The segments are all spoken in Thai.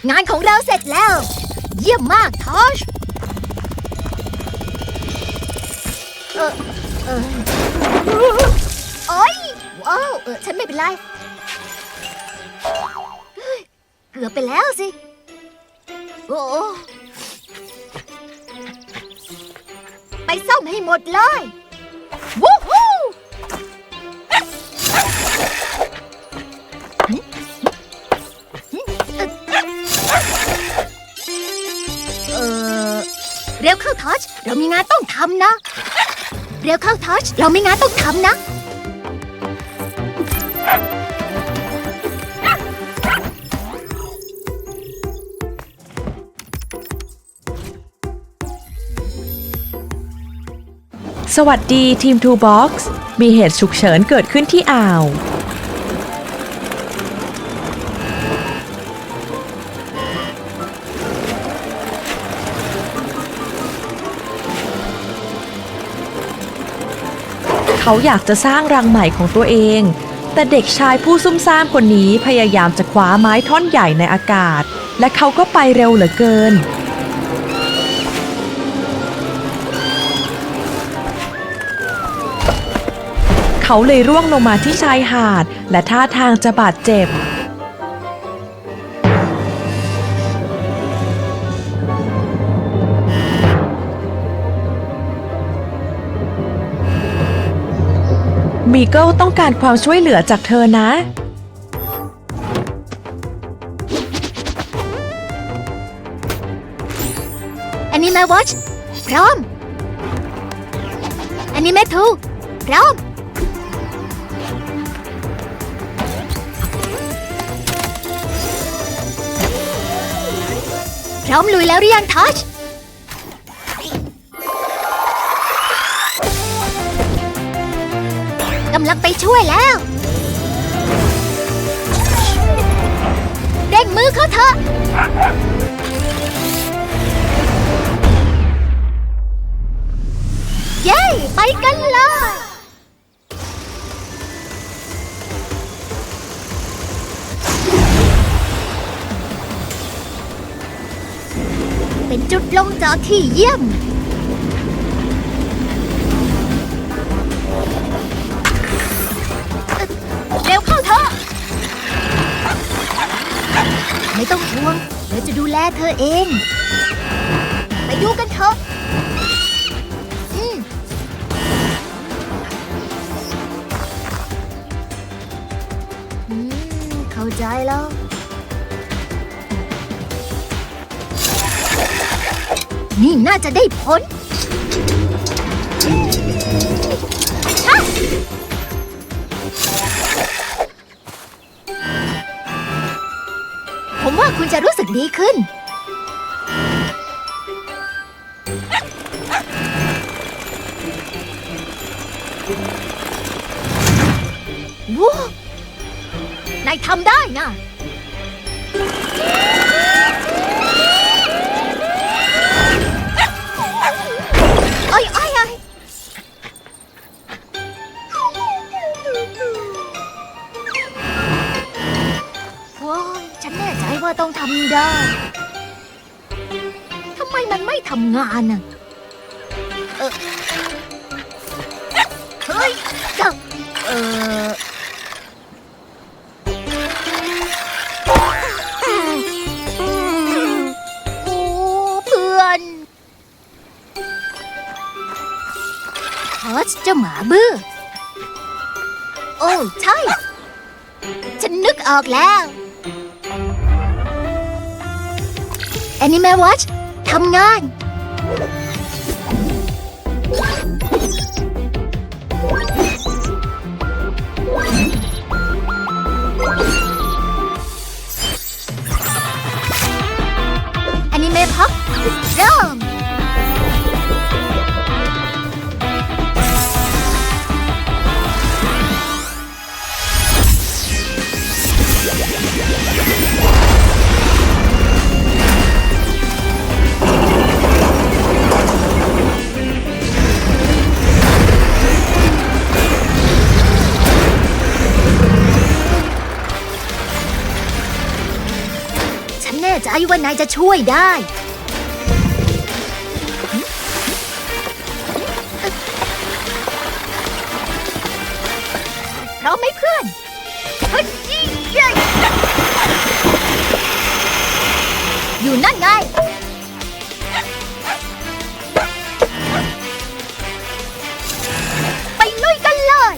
งานของเราเสร็จแล้ว เยี่ยมมากทอชโอ๊ยว้าวฉันไม่เป็นไรเกือบไปแล้วสิโอ้ไปซ่อมให้หมดเลยวู้ฮู้เร็วเข้าทอชเรามีงานต้องทำนะเร็วเข้าทอชเรามีงานต้องทำนะสวัสดีทีม 2 Box มีเหตุฉุกเฉินเกิดขึ้นที่อ่าวเขาอยากจะสร้างรังใหม่ของตัวเองแต่เด็กชายผู้ซุ่มซ่ามคนนี้พยายามจะคว้าไม้ท่อนใหญ่ในอากาศและเขาก็ไปเร็วเหลือเกินเขาเลยร่วงลงมาที่ชายหาดและท่าทางจะบาดเจ็บมีเกิลต้องการความช่วยเหลือจากเธอนะอันนี้แม่วอชพร้อมอันนี้แม่ทูพร้อมพร้อมลุยแล้วหรือยังทอชกำลังไปช่วยแล้วเร่งมือเขาเถอะเย้ไปกันเลยเป็นจุดลงจอดที่เยี่ยมเร็วเข้าเถอะไม่ต้องห่วงเดี๋ยวจะดูแลเธอเองไปดูกันเถอะเข้าใจแล้วนี่น่าจะได้ผลผมว่าคุณจะรู้สึกดีขึ้นว้าวนายทำได้นะอ้อยอ้อยอ้อยว้าวฉันแน่ใจว่าต้องทำได้ทำไมมันไม่ทำงานน่ะเฮ้ยจับเจ้าหมาบื้อโอ้ใช่ฉันนึกออกแล้วAnimal Watch ทำงานAnimal Pop เริ่ม ว่านายจะช่วยได้พร้อมไหมเพื่อนเฮ้ยอยู่นั่นไงไปลุยกันเลย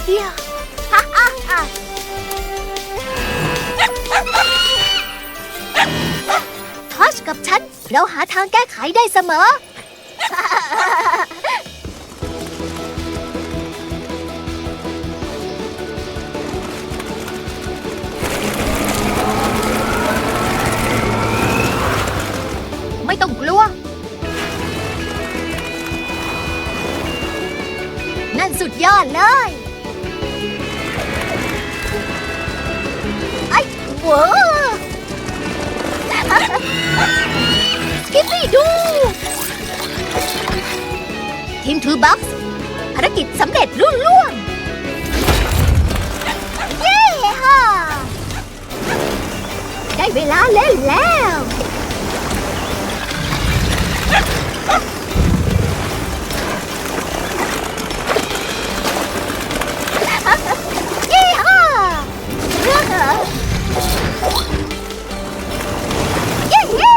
เดี๋ยวทอชกับฉันเราหาทางแก้ไขได้เสมอ ไม่ต้องกลัว นั่นสุดยอดเลยไอ้เวอสกิปปี้ดูทีมทูบ็อกซ์ภารกิจสำเร็จรุ่ล่วงเย้ฮ่าได้เวลาเล่นแล้วเย้ฮ่าเรื่องเหรอเย้เย้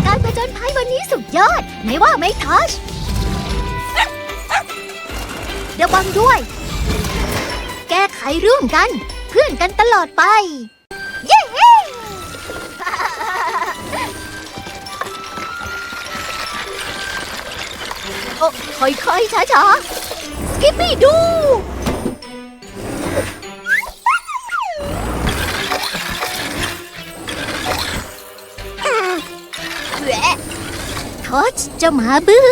การผจญภัยวันนี้สุดยอดไม่ว่าไหมทอชระวังด้วย แก้ไขร่วมกันเพื่อนกันตลอดไป เย้ โอ้ค่อยๆช้าๆสกิปปี้ดูแหวะทอชเจ้าหมาบื้อ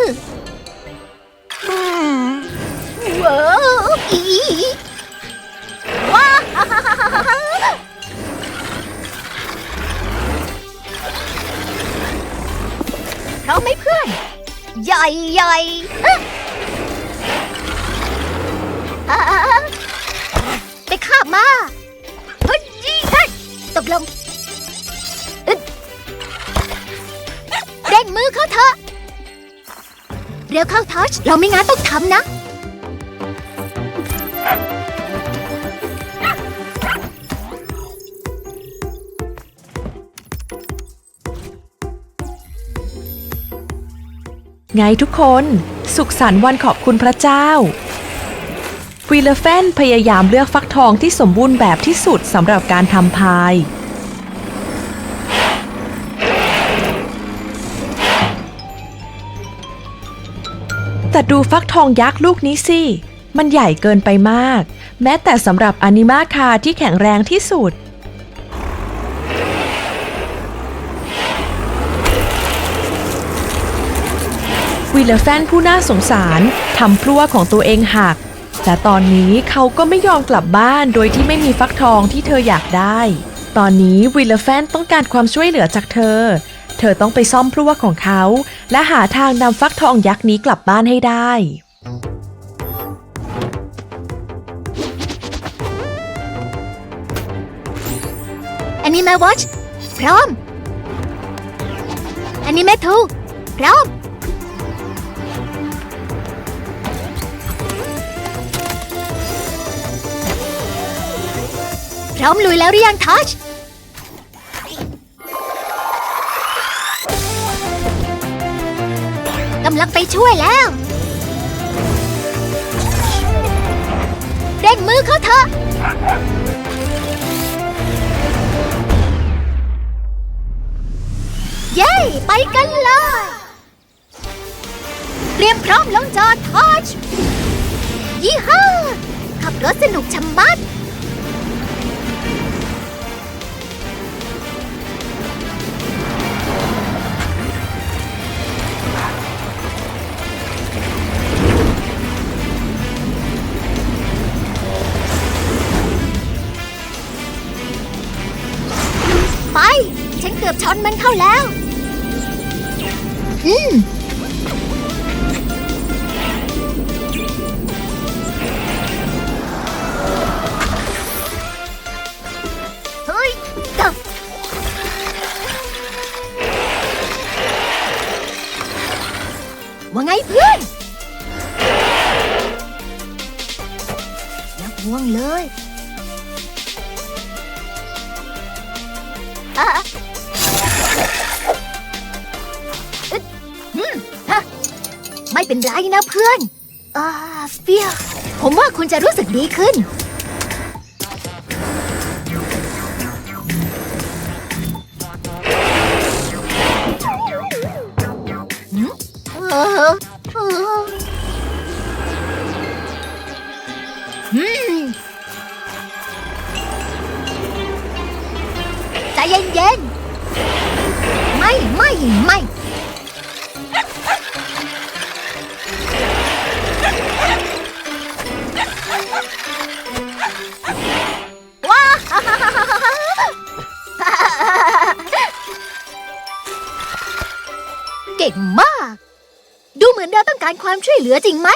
ว้าวอีว้าพร้อมไหมเพื่อนใหญ่ใหญ่ไปคาบมาเฮ้ยตกลงเร่งมือเขาเถอะเร็วเข้าทัชเราไม่งั้นต้องทำนะไงทุกคนสุขสันต์วันขอบคุณพระเจ้าวีเลเฟนพยายามเลือกฟักทองที่สมบูรณ์แบบที่สุดสำหรับการทำพายแต่ดูฟักทองยักษ์ลูกนี้สิมันใหญ่เกินไปมากแม้แต่สำหรับอนิมาคาที่แข็งแรงที่สุดวิลเลแฟนผู้น่าสงสารทำพลั่วของตัวเองหักแต่ตอนนี้เขาก็ไม่ยอมกลับบ้านโดยที่ไม่มีฟักทองที่เธออยากได้ตอนนี้วิลเลแฟนต้องการความช่วยเหลือจากเธอต้องไปซ่อมพลั่วของเขาและหาทางนำฟักทองยักษ์นี้กลับบ้านให้ได้อันนี้แม่วอชพร้อมอันนี้แม่ทูพร้อมพร้อมลุยแล้วหรือยังทัชกำลังไปช่วยแล้วเร่งมือเขาเถอะเย้ไปกันเลยเตรียมพร้อมลงจอดทัชยี่ห้าขับรถสนุกชะมัดฉันเกือบชนมันเข้าแล้ว เลยอ่ะอึ๊ดฮะไม่เป็นไรนะเพื่อนเฟียผมว่าคุณจะรู้สึกดีขึ้นใจเย็นๆไม่ว้าเก่งมากดูเหมือนเราต้องการความช่วยเหลือจริงไหม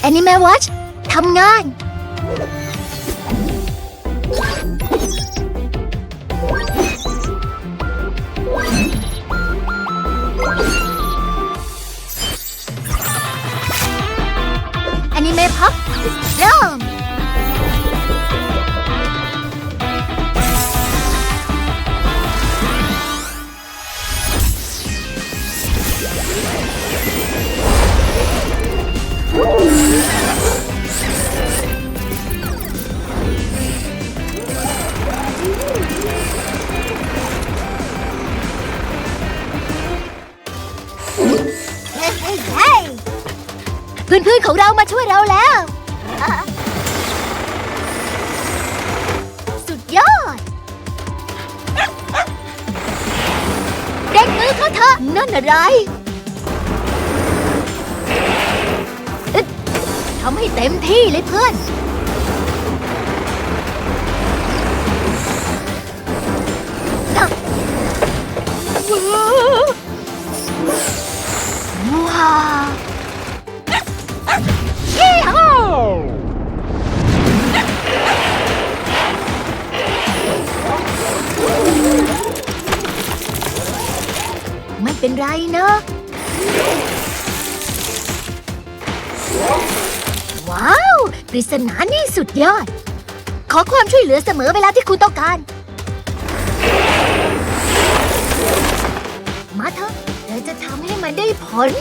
Animal Watch ทำงานAnime Pop เริ่มเพื่อนๆของเรามาช่วยเราแล้วสุดยอดเร่งมือเขาเถอะนั่นอะไรทำให้เต็มที่เลยเพื่อนว้าวไม่เป็นไรนะว้าวปริศนานี่สุดยอดขอความช่วยเหลือเสมอเวลาที่คุณต้องการมาเถอะเราจะทำให้มันได้ผล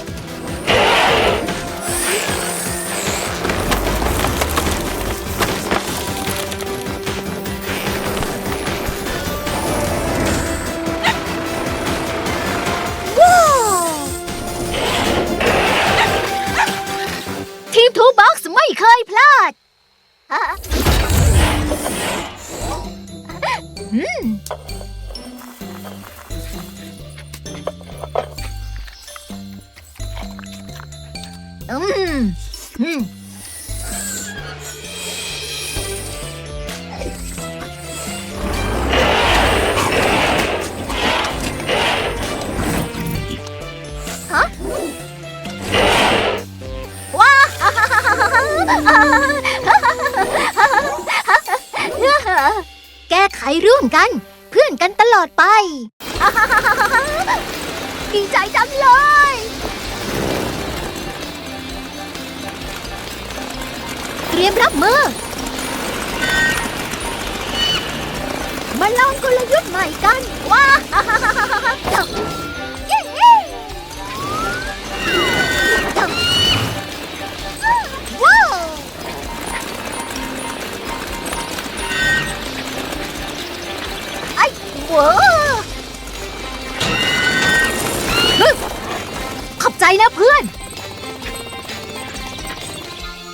ทีมทูบ็อกซ์ไม่เคยพลาดว้าแก้ไขร่วมกันเพื่อนกันตลอดไปดีใจจังเลยเตรียมรับมือมาลองกลยุทธ์ใหม่กันว้าว้าวไอ้เว้อขอบใจนะเพื่อน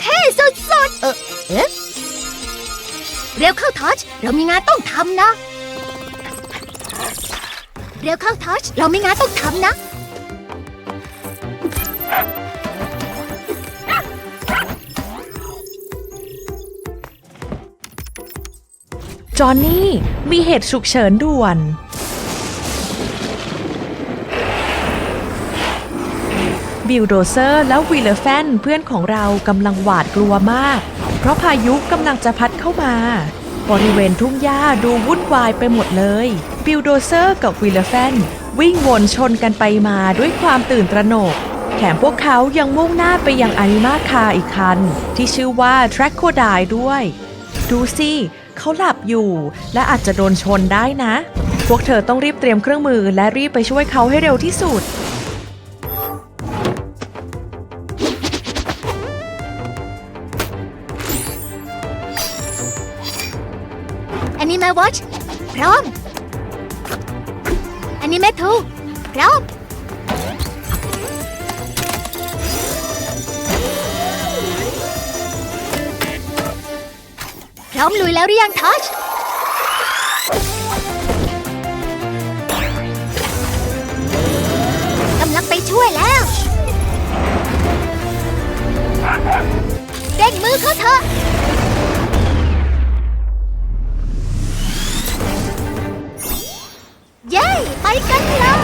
เท่สุดๆเอ๊ะเร็วเข้าทัชเรามีงานต้องทำนะเร็วเข้าทัชเรามีงานต้องทำนะจอห์นนี่มีเหตุฉุกเฉินด่วนบิลโดเซอร์และวีเลแฟนเพื่อนของเรากำลังหวาดกลัวมากเพราะพายุกำลังจะพัดเข้ามาบริเวณทุ่งหญ้าดูวุ่นวายไปหมดเลยบิลโดเซอร์กับวีเลแฟนวิ่งวนชนกันไปมาด้วยความตื่นตระหนก แถมพวกเขายังมุ่งหน้าไปยังอานิมาคาอีกคัน ที่ชื่อว่า Tracodile ด้วย ดูสิเขาหลับอยู่และอาจจะโดนชนได้นะ พวกเธอต้องรีบเตรียมเครื่องมือและรีบไปช่วยเขาให้เร็วที่สุด อันนี้แม่วอชพร้อม อันนี้แม่ทูพร้อม พร้อมลุยแล้วหรือยังทัชกำลังไปช่วยแล้วเร่งมือเขาเถอะเย้ ไปกันเลย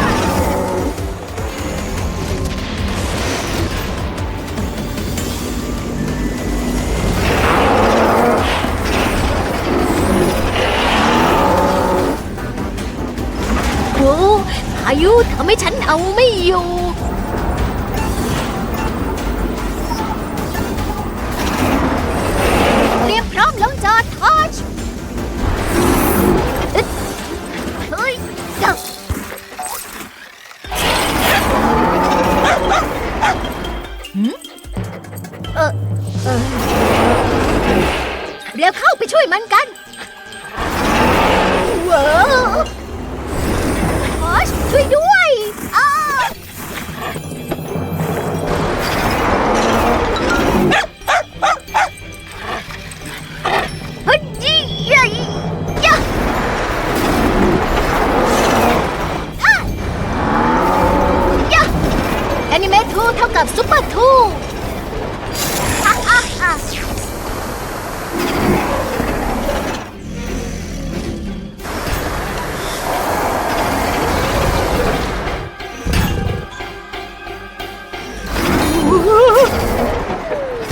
โอ้พายุทำให้ฉันเอาไม่อยู่ เตรียมพร้อมลงจอดทัชเฮ้ยเจ้าเร็วเข้าไปช่วยมันกันว้าวทัชช่วยด้วยอ้าเฮ้ยยะยะยะแอนิเมททูเท่ากับซุปเปอร์ทูอ่ะอ่ะอ่ะ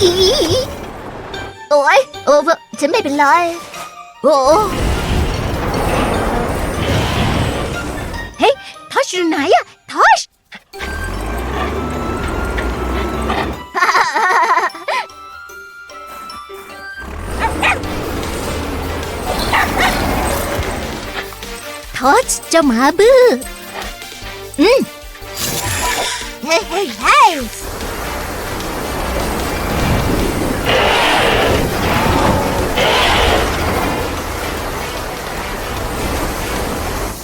อีโอ้ยฉันไม่เป็นไรโอ้เฮ้ยทัชอยู่ไหนอะทัชทัชเจ้าหมาบื้อเฮ้ยเฮ้ยเฮ้ย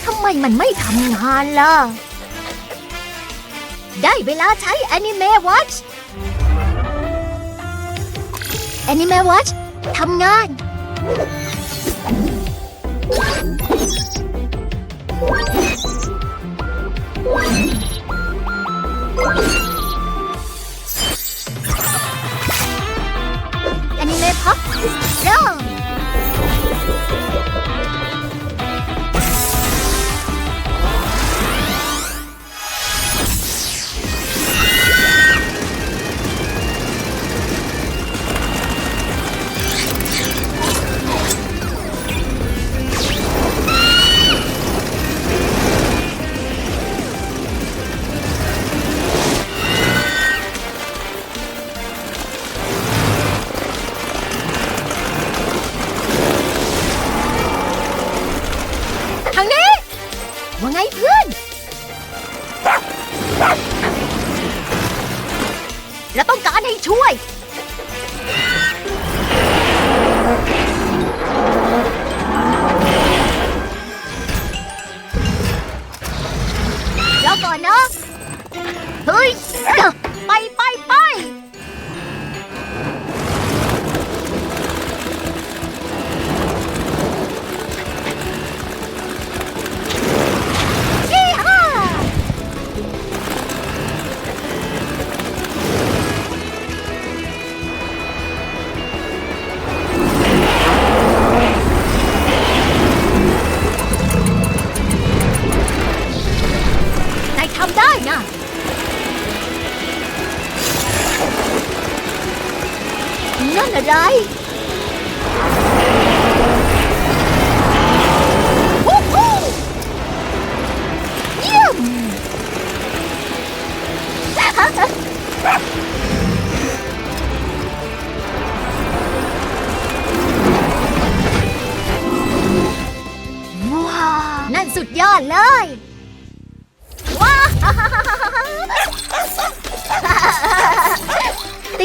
ทำไมมันไม่ทำงานล่ะ ได้เวลาใช้ Anime Watch Anime Watch ทำงาน Anime Pop เริ่ม ทางนี้ ว่าไงเพื่อน เราต้องการให้ช่วย รอก่อนนะ เฮ้ย ไป ยี่ห้า นายทำได้นะ นั่นอะไรฮู้ฮู้เยี่ยม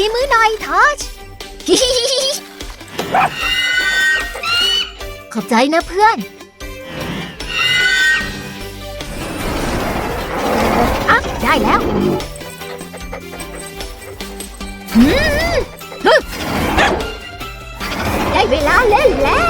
ตีมือหน่อยทอช ขอบใจนะเพื่อนอ่ะได้แล้วฮึได้เวลาเล่นแล้ว